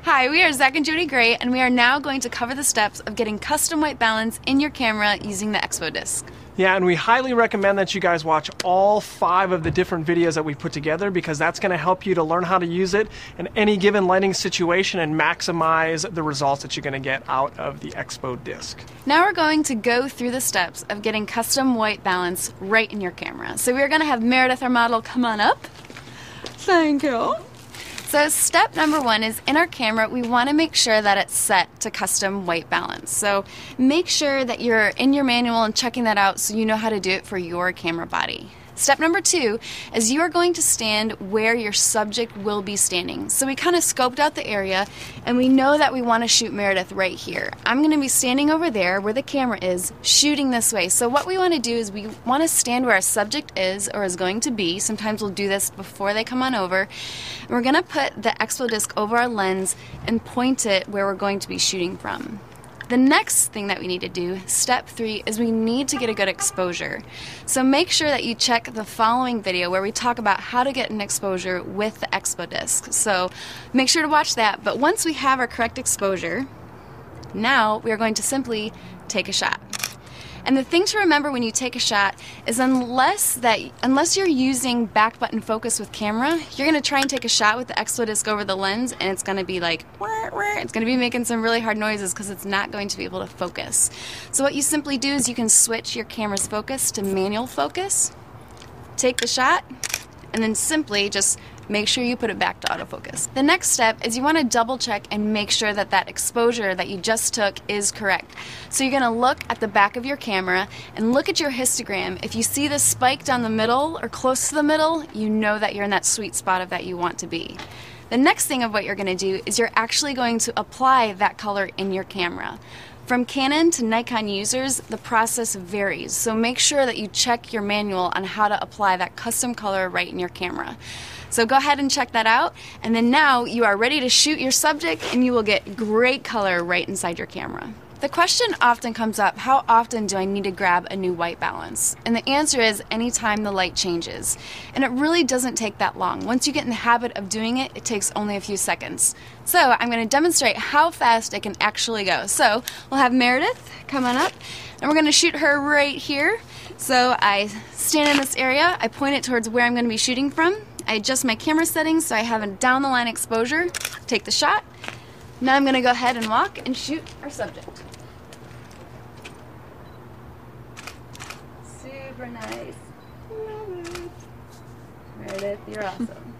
Hi, we are Zach and Jody Gray, and we are now going to cover the steps of getting custom white balance in your camera using the ExpoDisc. Yeah, and we highly recommend that you guys watch all 5 of the different videos that we put together, because that's going to help you to learn how to use it in any given lighting situation and maximize the results that you're going to get out of the ExpoDisc. Now we're going to go through the steps of getting custom white balance right in your camera. So we're going to have Meredith, our model, come on up. Thank you. So step number 1 is in our camera, we want to make sure that it's set to custom white balance. So make sure that you're in your manual and checking that out so you know how to do it for your camera body. Step number 2 is you are going to stand where your subject will be standing. So we kind of scoped out the area and we know that we want to shoot Meredith right here. I'm going to be standing over there where the camera is, shooting this way. So what we want to do is we want to stand where our subject is or is going to be. Sometimes we'll do this before they come on over. And we're going to put the ExpoDisc over our lens and point it where we're going to be shooting from. The next thing that we need to do, step 3, is we need to get a good exposure. So make sure that you check the following video where we talk about how to get an exposure with the ExpoDisc. So make sure to watch that. But once we have our correct exposure, now we are going to simply take a shot. And the thing to remember when you take a shot is unless you're using back button focus with camera, you're going to try and take a shot with the ExpoDisc over the lens and it's going to be like, it's going to be making some really hard noises because it's not going to be able to focus. So what you simply do is you can switch your camera's focus to manual focus, take the shot, and then simply just make sure you put it back to autofocus. The next step is you want to double check and make sure that that exposure that you just took is correct. So you're going to look at the back of your camera and look at your histogram. If you see the spike down the middle or close to the middle, you know that you're in that sweet spot of that you want to be. The next thing of what you're going to do is you're actually going to apply that color in your camera. From Canon to Nikon users, the process varies, so make sure that you check your manual on how to apply that custom color right in your camera. So go ahead and check that out, and then now you are ready to shoot your subject and you will get great color right inside your camera. The question often comes up, how often do I need to grab a new white balance? And the answer is anytime the light changes. And it really doesn't take that long. Once you get in the habit of doing it, it takes only a few seconds. So I'm going to demonstrate how fast it can actually go. So we'll have Meredith come on up, and we're going to shoot her right here. So I stand in this area, I point it towards where I'm going to be shooting from. I adjust my camera settings so I have a down the line exposure, take the shot. Now I'm going to go ahead and walk and shoot our subject. Super nice. Love it. Meredith, you're awesome.